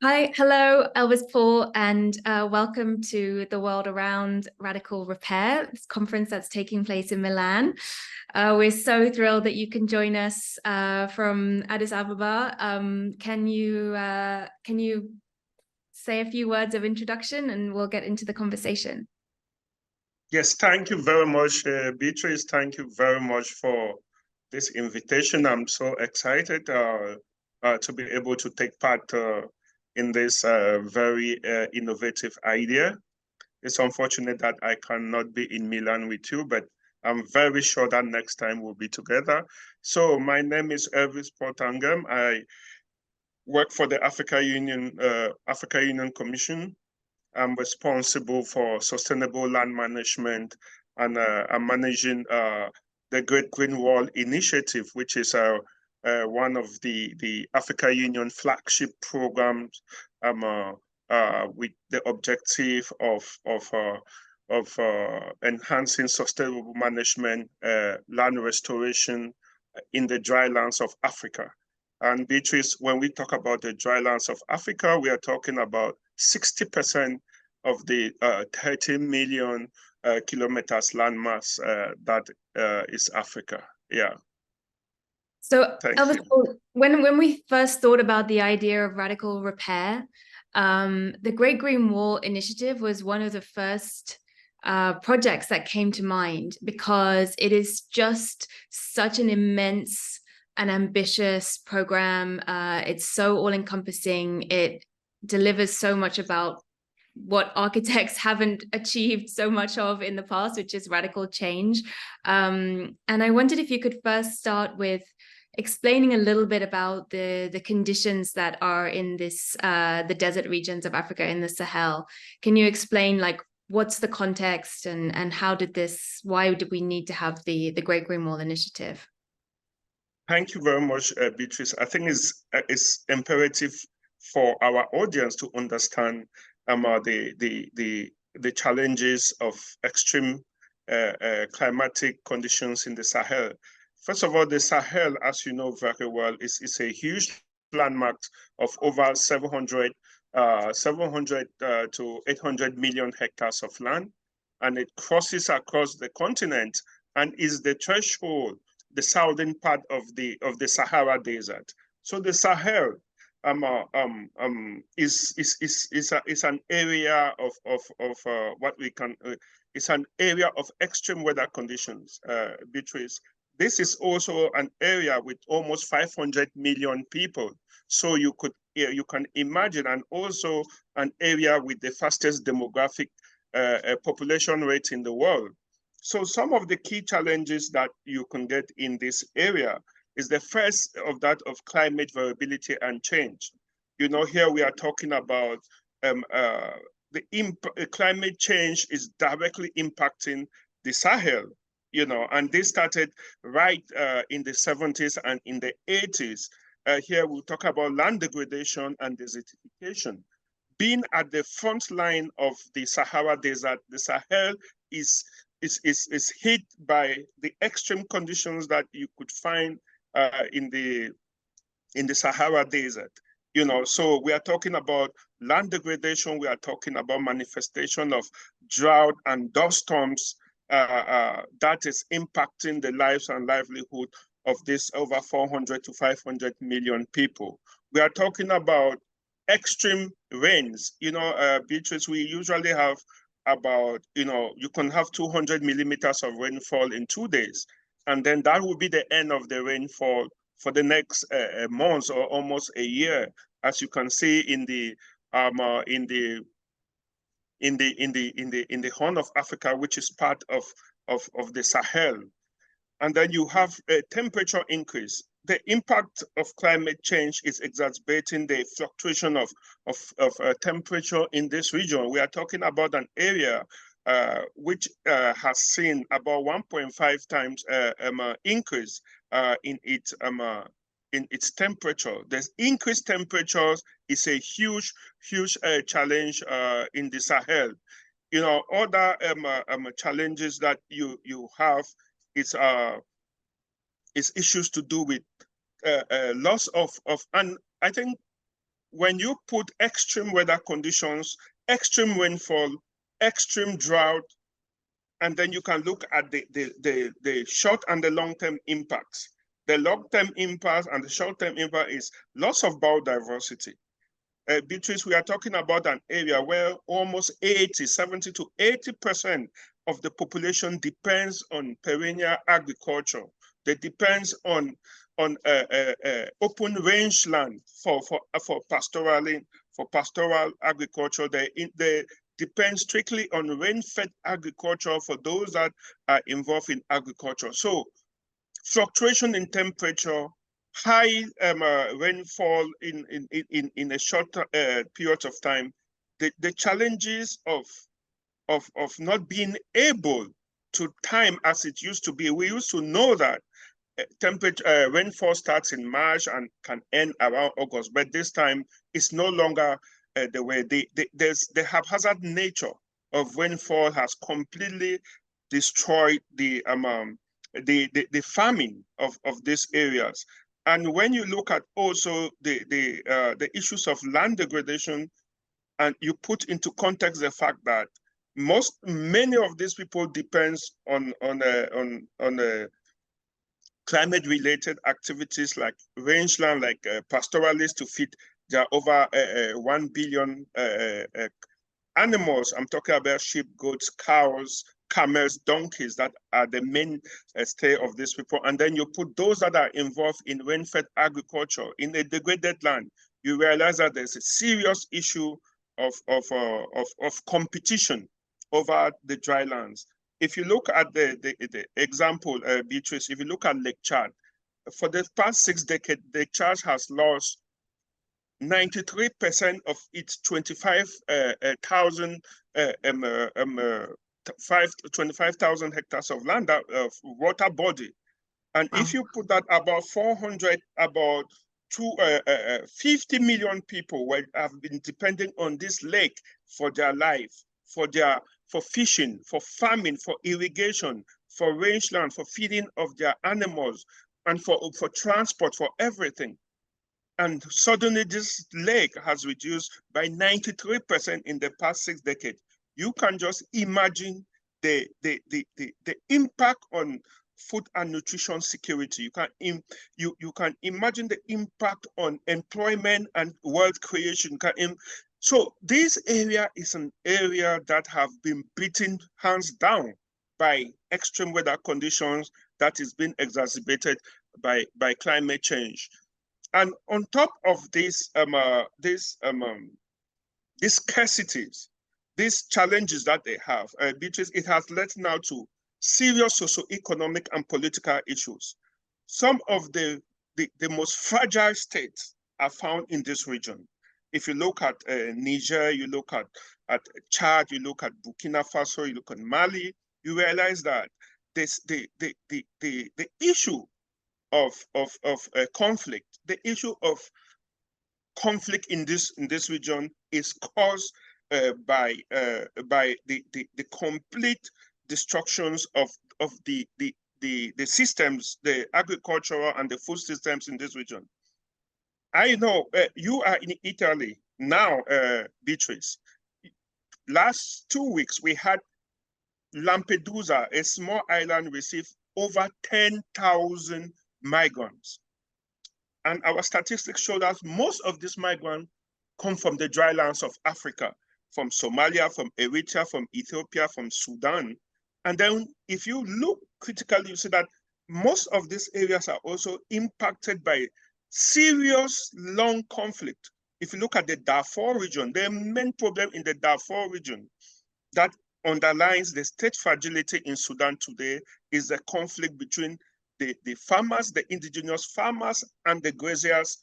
Hello, Elvis Paul, and welcome to the World Around Radical Repair, this conference that's taking place in Milan. We're so thrilled that you can join us from Addis Ababa. Can you say a few words of introduction, and we'll get into the conversation? Yes, thank you very much, Beatrice. Thank you very much for this invitation. I'm so excited to be able to take part in this very innovative idea. It's unfortunate that I cannot be in Milan with you, but I'm very sure that next time we'll be together. So my name is Elvis Paul Tangem. I work for the Africa Union Commission. I'm responsible for sustainable land management, and I'm managing the Great Green Wall Initiative, which is one of the Africa Union flagship programs with the objective of enhancing sustainable management, land restoration in the dry lands of Africa. And Beatrice, when we talk about the dry lands of Africa, we are talking about 60% of the 30 million kilometers landmass that is Africa. Yeah. So, Thank Elvis, you. when we first thought about the idea of radical repair, the Great Green Wall Initiative was one of the first projects that came to mind because it is just such an immense and ambitious program. It's so all-encompassing. It delivers so much about what architects haven't achieved so much of in the past, which is radical change. And I wondered if you could first start with explaining a little bit about the conditions that are in the desert regions of Africa in the Sahel. Can you explain what's the context and why did we need to have the Great Green Wall Initiative? Thank you very much, Beatrice. I think it's imperative for our audience to understand the challenges of extreme climatic conditions in the Sahel. First of all, the Sahel, as you know very well, is a huge landmark of over 700 to 800 million hectares of land, and it crosses across the continent and is the threshold, the southern part of the Sahara Desert. So the Sahel is an area of what we can. It's an area of extreme weather conditions, Beatrice. This is also an area with almost 500 million people. So you can imagine, and also an area with the fastest demographic population rate in the world. So some of the key challenges that you can get in this area is the first of that of climate variability and change. You know, here we are talking about climate change is directly impacting the Sahel, you know, and this started right in the 70s and in the 80s. Here we'll talk about land degradation and desertification. Being at the front line of the Sahara Desert, the Sahel is hit by the extreme conditions that you could find in the Sahara Desert. You know, so we are talking about land degradation. We are talking about manifestation of drought and dust storms that is impacting the lives and livelihood of this over 400 to 500 million people. We are talking about extreme rains. You know, Beatrice, we usually have about, you can have 200 millimeters of rainfall in 2 days. And then that will be the end of the rainfall for the next months or almost a year, as you can see in the Horn of Africa, which is part of the Sahel. And then you have a temperature increase. The impact of climate change is exacerbating the fluctuation of temperature in this region. We are talking about an area which has seen about 1.5 times increase in its temperature. The increased temperatures is a huge challenge in the Sahel. You know, other challenges that you have is issues to do with loss of, and I think when you put extreme weather conditions, extreme rainfall, extreme drought, and then you can look at the short and the long-term impacts. The long-term impact and the short-term impact is loss of biodiversity. Beatrice, we are talking about an area where almost 70 to 80% of the population depends on perennial agriculture. They depends on open range land for pastoral agriculture. They depend strictly on rain-fed agriculture for those that are involved in agriculture. So fluctuation in temperature, high rainfall in a short period of time, the challenges of not being able to time as it used to be. We used to know that rainfall starts in March and can end around August, but this time it's no longer the way. The haphazard nature of rainfall has completely destroyed the farming of these areas. And when you look at also the issues of land degradation, and you put into context the fact that many of these people depends on climate-related activities like rangeland, like pastoralists to feed their over 1 billion animals. I'm talking about sheep, goats, cows, camels, donkeys that are the mainstay of these people. And then you put those that are involved in rain-fed agriculture in a degraded land, you realize that there's a serious issue of competition over the dry lands. If you look at the example, Beatrice, if you look at Lake Chad, for the past 6 decades, Lake Chad has lost 93% of its 25,000 hectares of land, of water body. And if you put that about 50 million people have been depending on this lake for their life, for fishing, for farming, for irrigation, for rangeland, for feeding of their animals, and for transport, for everything. And suddenly this lake has reduced by 93% in the past 6 decades. You can just imagine the impact on food and nutrition security. You can imagine the impact on employment and wealth creation. So this area is an area that have been beaten hands down by extreme weather conditions that is being exacerbated by climate change. And on top of these scarcities, these challenges that they have, Beatrice, it has led now to serious socioeconomic and political issues. Some of the most fragile states are found in this region. If you look at Niger, you look at Chad, you look at Burkina Faso, you look at Mali, you realize that the issue of conflict, the issue of conflict in this region is caused by the complete destructions of the systems, the agricultural and the food systems in this region. I know you are in Italy now, Beatrice. Last 2 weeks, we had Lampedusa, a small island, receive over 10,000 migrants. And our statistics show that most of these migrants come from the dry lands of Africa, from Somalia, from Eritrea, from Ethiopia, from Sudan. And then if you look critically, you see that most of these areas are also impacted by serious long conflict. If you look at the Darfur region, the main problem in the Darfur region that underlines the state fragility in Sudan today is the conflict between the farmers, the indigenous farmers, and the graziers,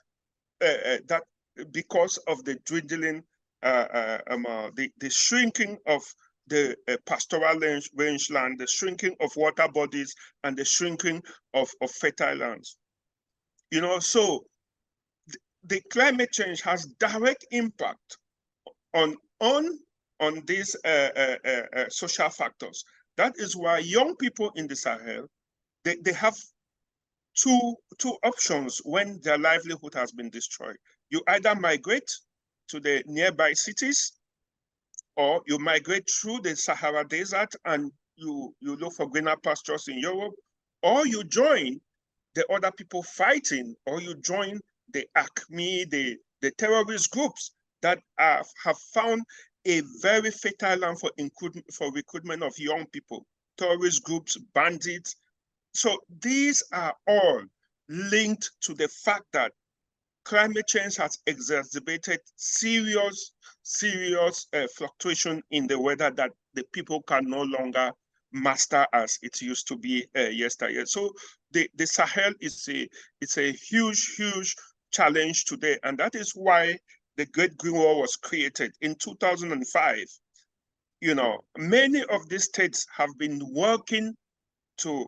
that because of the dwindling, the shrinking of the pastoral rangeland, the shrinking of water bodies, and the shrinking of fertile lands. You know, so the climate change has direct impact on these social factors. That is why young people in the Sahel, they have two options when their livelihood has been destroyed. You either migrate to the nearby cities, or you migrate through the Sahara Desert and you look for greener pastures in Europe, or you join the other people fighting, or you join the ACME, the terrorist groups that have found a very fertile land for recruitment of young people, terrorist groups, bandits. So these are all linked to the fact that climate change has exacerbated serious fluctuation in the weather that the people can no longer master as it used to be yesteryear. So the Sahel is a huge challenge today, and that is why the Great Green Wall was created in 2005. You know, many of these states have been working to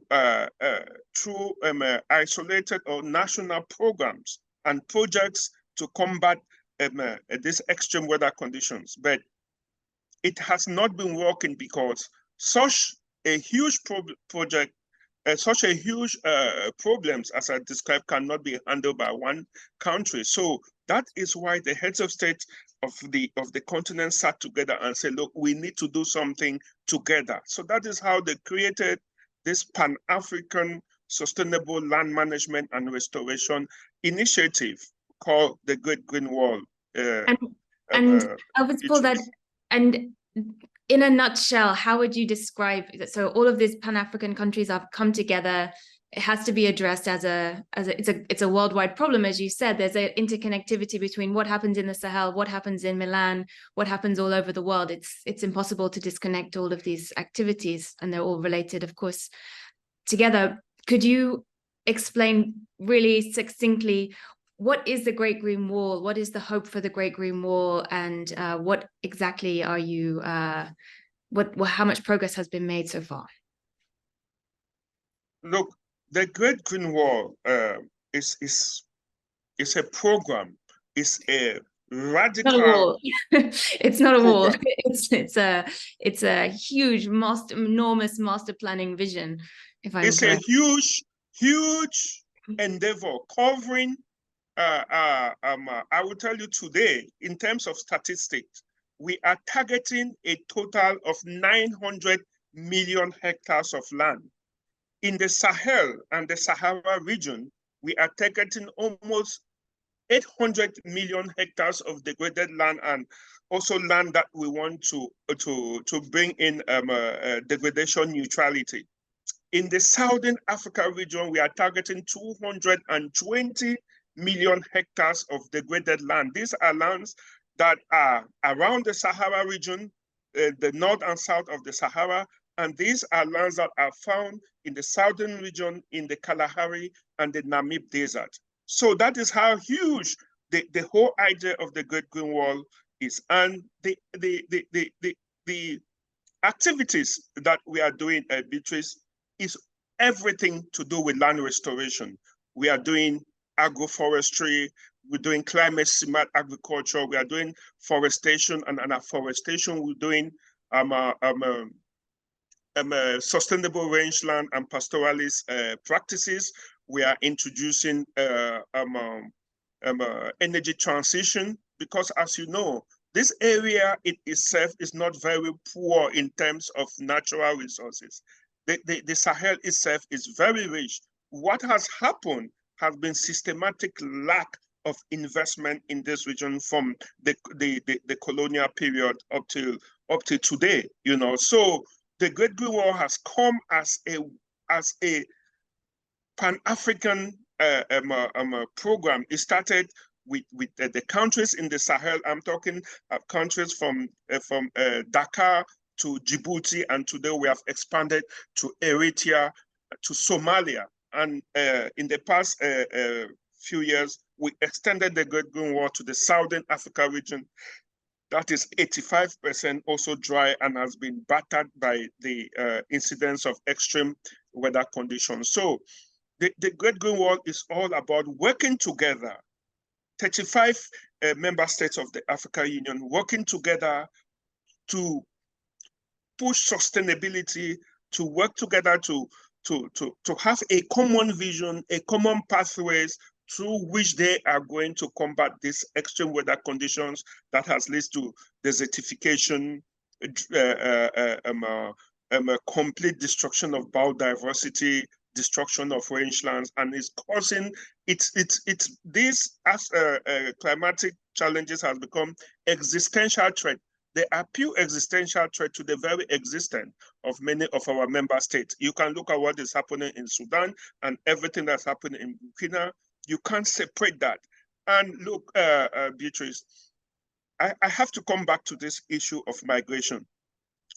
through isolated or national programs and projects to combat these extreme weather conditions, but it has not been working because such a huge project, such a huge problems as I described cannot be handled by one country. So that is why the heads of state of the continent sat together and said, look, we need to do something together. So that is how they created this Pan-African Sustainable Land Management and Restoration Initiative called the Great Green Wall. And Elvis Paul, that, and in a nutshell, how would you describe, so all of these Pan-African countries have come together, it has to be addressed as it's a worldwide problem, as you said. There's an interconnectivity between what happens in the Sahel, what happens in Milan, what happens all over the world. It's impossible to disconnect all of these activities, and they're all related, of course, together. Could you explain really succinctly what is the Great Green Wall? What is the hope for the Great Green Wall? And what exactly are you, how much progress has been made so far? Look, the Great Green Wall is a program, is a radical. Not a wall. It's not a wall. It's a huge, enormous master planning vision. If I'm it's correct. a huge endeavor covering. I will tell you today, in terms of statistics, we are targeting a total of 900 million hectares of land. In the Sahel and the Sahara region, we are targeting almost 800 million hectares of degraded land, and also land that we want to bring in degradation neutrality. In the Southern Africa region, we are targeting 220 million hectares of degraded land. These are lands that are around the Sahara region, the north and south of the Sahara, and these are lands that are found in the southern region, in the Kalahari and the Namib Desert. So that is how huge the whole idea of the Great Green Wall is. And the activities that we are doing at Beatrice is everything to do with land restoration. We are doing agroforestry, we're doing climate smart agriculture, we are doing forestation and afforestation, we're doing sustainable rangeland and pastoralist practices. We are introducing energy transition, because as you know, this area itself is not very poor in terms of natural resources. The Sahel itself is very rich. What has happened has been systematic lack of investment in this region from the colonial period up to today. You know, so the Great Green Wall has come as a Pan-African program. It started with the countries in the Sahel. I'm talking countries from Dakar to Djibouti, and today we have expanded to Eritrea, to Somalia. And in the past few years, we extended the Great Green Wall to the Southern Africa region. That is 85% also dry and has been battered by the incidence of extreme weather conditions. So the Great Green Wall is all about working together. 35 member states of the African Union working together to push sustainability, to work together to have a common vision, a common pathways through which they are going to combat these extreme weather conditions that has led to desertification, a complete destruction of biodiversity, destruction of rangelands, and it's causing these climatic challenges has become existential threat. They appeal existential threat to the very existence of many of our member states. You can look at what is happening in Sudan and everything that's happening in Burkina. You can't separate that. And look, Beatrice, I have to come back to this issue of migration.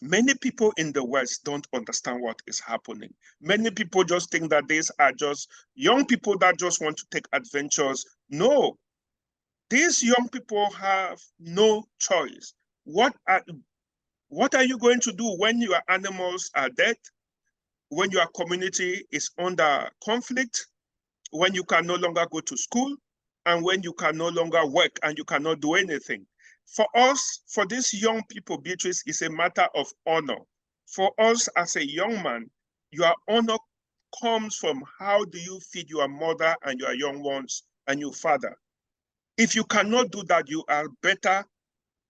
Many people in the West don't understand what is happening. Many people just think that these are just young people that just want to take adventures. No, these young people have no choice. What are you going to do when your animals are dead, when your community is under conflict, when you can no longer go to school, and when you can no longer work and you cannot do anything? For us, for these young people, Beatrice, is a matter of honor. For us as a young man, your honor comes from how do you feed your mother and your young ones and your father. If you cannot do that, you are better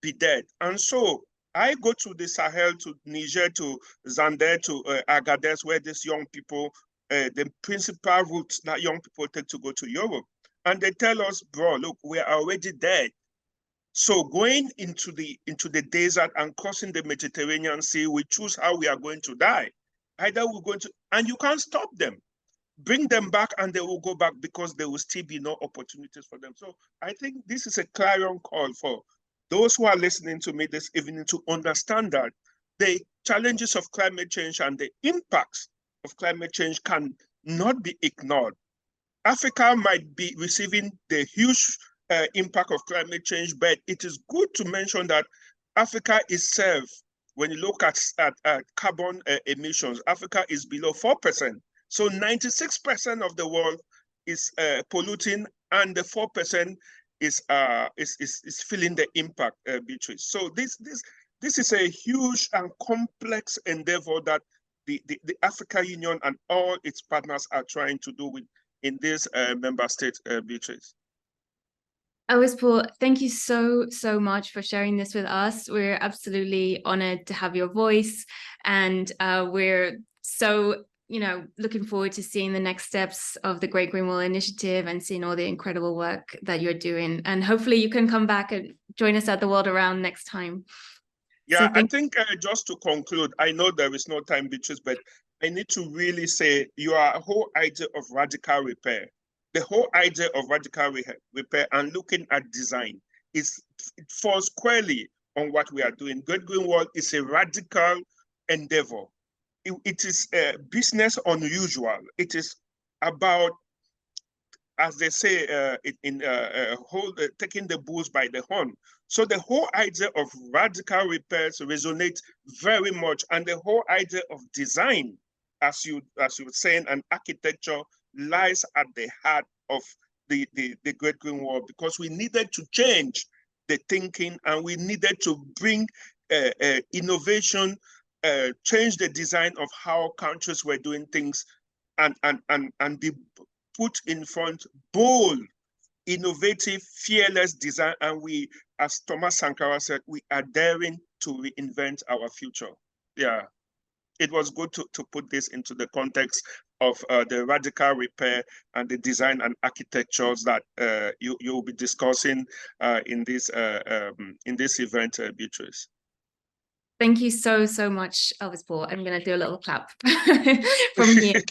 be dead. And so I go to the Sahel, to Niger, to Zander, to Agadez, where these young people, the principal routes that young people take to go to Europe. And they tell us, bro, look, we are already dead. So going into the desert and crossing the Mediterranean Sea, we choose how we are going to die. Either we're going to, and you can't stop them. Bring them back and they will go back because there will still be no opportunities for them. So I think this is a clarion call for those who are listening to me this evening to understand that the challenges of climate change and the impacts of climate change can not be ignored. Africa might be receiving the huge impact of climate change, but it is good to mention that Africa itself, when you look at carbon emissions, Africa is below 4%. So 96% of the world is polluting, and the 4% is feeling the impact, Beatrice. So this is a huge and complex endeavor that the African Union and all its partners are trying to do in this member state, Beatrice. Elvis Paul, thank you so much for sharing this with us. We're absolutely honored to have your voice, and we're so looking forward to seeing the next steps of the Great Green Wall Initiative and seeing all the incredible work that you're doing. And hopefully you can come back and join us at the World Around next time. Yeah, I think just to conclude, I know there is no time, Beatrice, but I need to really say your whole idea of radical repair, the whole idea of radical repair and looking at design it falls squarely on what we are doing. Great Green Wall is a radical endeavor. It is business unusual. It is about, as they say, taking the bulls by the horn. So the whole idea of radical repairs resonates very much, and the whole idea of design, as you were saying, and architecture lies at the heart of the Great Green Wall, because we needed to change the thinking and we needed to bring innovation, change the design of how countries were doing things, and be put in front bold, innovative, fearless design. And we, as Thomas Sankara said, we are daring to reinvent our future. Yeah, it was good to put this into the context of the radical repair and the design and architectures that you'll be discussing in this event, Beatrice. Thank you so much, Elvis Paul. I'm going to do a little clap from here.